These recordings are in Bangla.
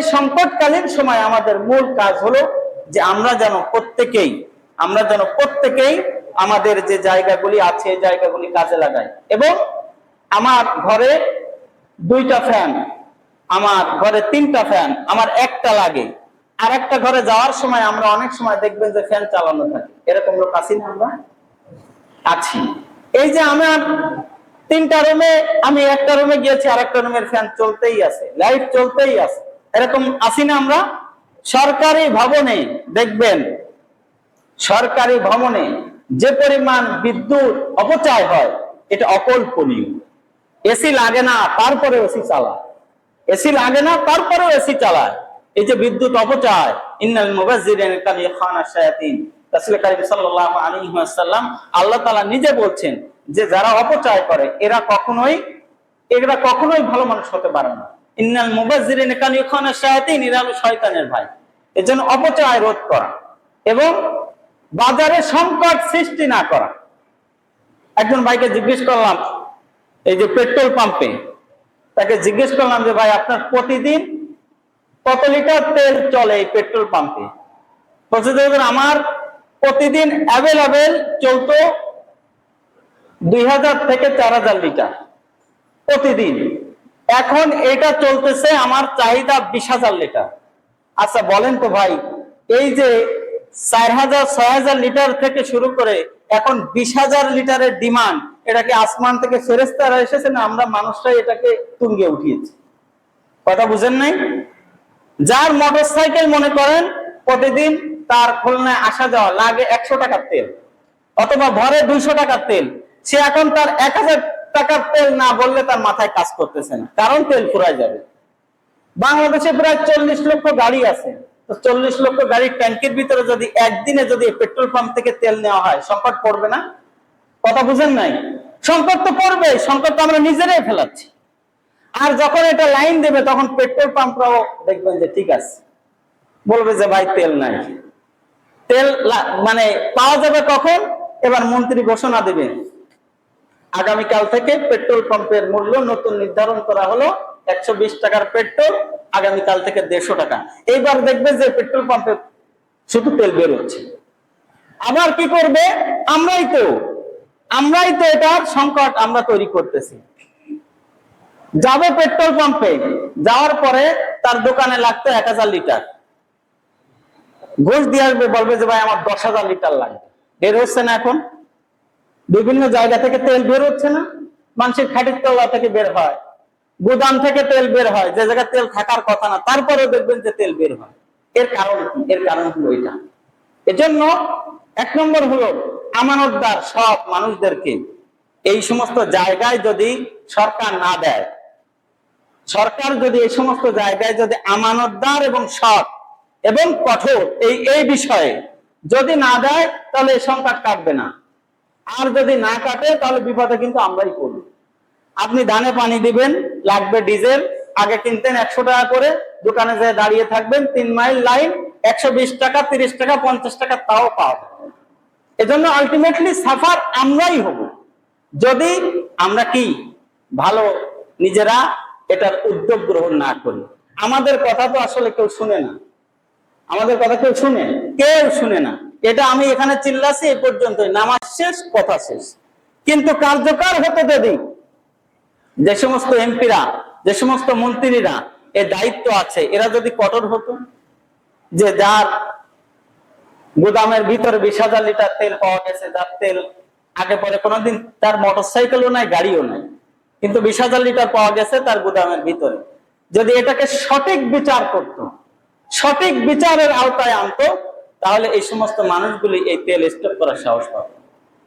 এই সংকটকালীন সময় আমাদের মূল কাজ হলো যে আমরা যেন প্রত্যেকেই আমাদের যে জায়গাগুলি আছে এই জায়গাগুলি কাজে লাগাই। এবং আমার ঘরে 2টা ফ্যান, আমার ঘরে 3টা ফ্যান, আমার একটা লাগে, আর একটা ঘরে যাওয়ার সময় আমরা অনেক সময় দেখবেন যে ফ্যান চালানো থাকে। এরকম লোক আছি না? আমরা আছি। এই যে আমার 3টা রুমে, আমি একটা রুমে গিয়েছি, আর একটা রুমের ফ্যান চলতেই আছে, লাইট চলতেই আছে, এরকম আছি না আমরা? সরকারি ভবনে দেখবেন, সরকারি ভবনে যে পরিমাণ বিদ্যুৎ অপচয় হয় এটা অকল্পনীয়। এসি লাগে না তারপরে এসি চালায়, এসি লাগে না তারপরেও এসি চালায়। এই যে বিদ্যুৎ অপচয়, ইন্নাল মুবাজ্জিরিনা কানু ইখওয়ানাশ শায়াতিন, রাসূল কারীম সাল্লাল্লাহু আলাইহি ওয়াসাল্লাম আল্লাহ তাআলা নিজে বলছেন যে যারা অপচয় করে এরা কখনোই ভালো মানুষ হতে পারে না। ইন্নাল মুবাজ্জিরিনা কানু ইখওয়ানাশ শায়াতিন, এরা হলো শয়তানের ভাই। এজন্য অপচয় রোধ করা এবং বাজারে সংকট সৃষ্টি না করা। একজন ভাইকে জিজ্ঞেস করলাম, এই যে পেট্রোল পাম্পে, তাকে জিজ্ঞেস করলাম যে ভাই আপনার প্রতিদিন কত লিটার তেল চলে এই পেট্রোল পাম্পে? বলছে আমার প্রতিদিন অ্যাভেলেবেল চলতো 2000 থেকে 4000 লিটার প্রতিদিন। এখন এটা চলতেছে আমার চাহিদা 20,000 লিটার। আচ্ছা বলেন তো ভাই, এই যে 4000-6000 লিটার থেকে শুরু করে এখন 20,000 লিটারের ডিমান্ড, এটা কি আসমান থেকে ফেরেশতারা এসেছে না আমরা মানুষরাই এটাকে তুঙ্গে উঠিয়েছি? কথা বুঝেন নাই? যার মোটরসাইকেল মনে করেন প্রতিদিন তার খুলনায় আসা যাওয়া লাগে 100 টাকার তেল, অথবা ভরে 200 টাকার তেল, সে এখন তার 1000 টাকার তেল না বললে তার মাথায় কাজ করতেছে না, কারণ তেল ফুরায় যাবে। বাংলাদেশে প্রায় 40 লক্ষ গাড়ি আছে, তো 40 লক্ষ গাড়ির ট্যাঙ্কির ভিতরে যদি একদিনে যদি পেট্রোল পাম্প থেকে তেল নেওয়া হয়, সংকট পড়বে না? কথা বুঝেন নাই? সংকট তো পড়বে, সংকট তো আমরা নিজেরাই ফেলাচ্ছি। আর যখন এটা লাইন দেবে তখন পেট্রোল পাম্পরাও দেখবেন যে ঠিক আছে, বলবে যে ভাই তেল নাই। তেল মানে পাওয়া যাবে কখন? এবার মন্ত্রী ঘোষণা দেবে আগামীকাল থেকে পেট্রোল পাম্পের মূল্য নতুন নির্ধারণ করা হলো 120 টাকার পেট্রোল, আগামীকাল থেকে 150 টাকা। এইবার দেখবে যে পেট্রোল পাম্পে শুধু তেল বের হচ্ছে। আবার কি করবে? আমরাই তো এটার সংকট আমরা তৈরি করতেছি। যাবে পেট্রোল পাম্পে, যাওয়ার পরে তার দোকানে লাগতো 1000 লিটার, ঘুষ দিয়ে আসবে, বলবে যে ভাই আমার 10,000 লিটার লাগবে। বের হচ্ছে না? এখন বিভিন্ন জায়গা থেকে তেল বের হচ্ছে না? মানুষের খাটির তলা থেকে বের হয়, গুদাম থেকে তেল বের হয়, যে জায়গায় তেল থাকার কথা না, তারপরেও দেখবেন যে তেল বের হয়। এর কারণ কি? এর কারণ হলো এটা। এজন্য 1 নম্বর হলো আমানতদার সব মানুষদেরকে এই সমস্ত জায়গায় যদি সরকার না দেয়, সরকার যদি এই সমস্ত জায়গায় যদি আমানতদার এবং সৎ এবং কঠোর এই বিষয়ে যদি না দেয়, তাহলে এই সংকট কাটবে না। আর যদি না কাটে তাহলে বিপদে কিন্তু আমরাই পড়ব। আপনি ধানে পানি দিবেন, লাগবে ডিজেল, আগে কিনতেন 100 টাকা করে, দোকানে যেয়ে দাঁড়িয়ে থাকবেন 3 মাইল লাইন, 120 টাকা, 30 টাকা, 50 টাকা তাও পাওয়া যাবে। এজন্য আলটিমেটলি সাফার আমরাই হব, যদি আমরা কি ভালো নিজেরা এটার উদ্যোগ গ্রহণ না করি। আমাদের কথা তো আসলে কেউ শুনে না, আমাদের কথা কেউ শুনে না। এটা আমি এখানে চিল্লাছি এই পর্যন্তই, নামাজ শেষ, কথা শেষ। কিন্তু কার্যকর হতে যদি যে সমস্ত এমপিরা, যে সমস্ত মন্ত্রীরা এর দায়িত্ব আছে, এরা যদি কঠোর হতো, যে যার গুদামের ভিতরে 20,000 লিটার তেল পাওয়া গেছে, যার তেল আগে পরে কোনোদিন তার মোটরসাইকেলও নাই, গাড়িও নাই, কিন্তু 20,000 লিটার পাওয়া গেছে তার গুদামের ভিতরে, যদি এটাকে সঠিক বিচার করত, সঠিক বিচারের আওতায় আনতো, তাহলে এই সমস্ত মানুষগুলি এই তেল স্টক করার সাহস পাবে।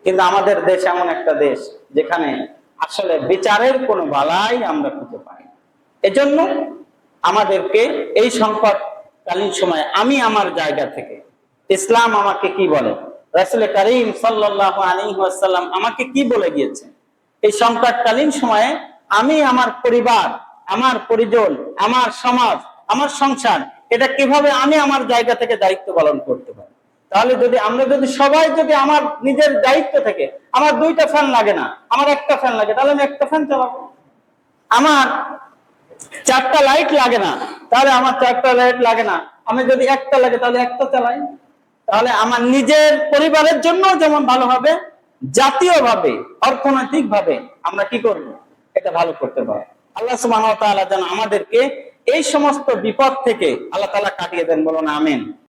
কিন্তু আমাদের দেশ এমন একটা দেশ যেখানে আসলে বিচারের কোনো বালাই আমরা খুঁজে পাই। এজন্য আমাদেরকে এই সংকটকালীন সময় আমি আমার জায়গা থেকে, ইসলাম আমাকে কি বলে, রাসূল কারীম সাল্লাল্লাহু আলাইহি ওয়াসাল্লাম আমাকে কি বলে গিয়েছে, এই সংকটকালীন সময়ে আমি আমার পরিবার, আমার পরিজন, আমার সমাজ, আমার সংসার, এটা কিভাবে আমি আমার জায়গা থেকে দায়িত্ব পালন করতে পারি। তাহলে আমরা যদি সবাই আমার নিজের দায়িত্ব থেকে, আমার 2টা ফ্যান লাগে না, আমার একটা ফ্যান লাগে, তাহলে আমি একটা ফ্যান চালাবো। আমার 4টা লাইট লাগে না, তাহলে আমার 4টা লাইট লাগে না, আমি যদি একটা লাগে তাহলে একটা চালাই। তাহলে আমার নিজের পরিবারের জন্য যেমন ভালো হবে, জাতীয়ভাবে অর্থনৈতিকভাবে আমরা কি করব, এটা ভালো করতে পারবো। আল্লাহ সুবহানাহু ওয়া তাআলা যেন আমাদেরকে এই সমস্ত বিপদ থেকে আল্লাহ তাআলা কাটিয়ে দেন, বলুন আমিন।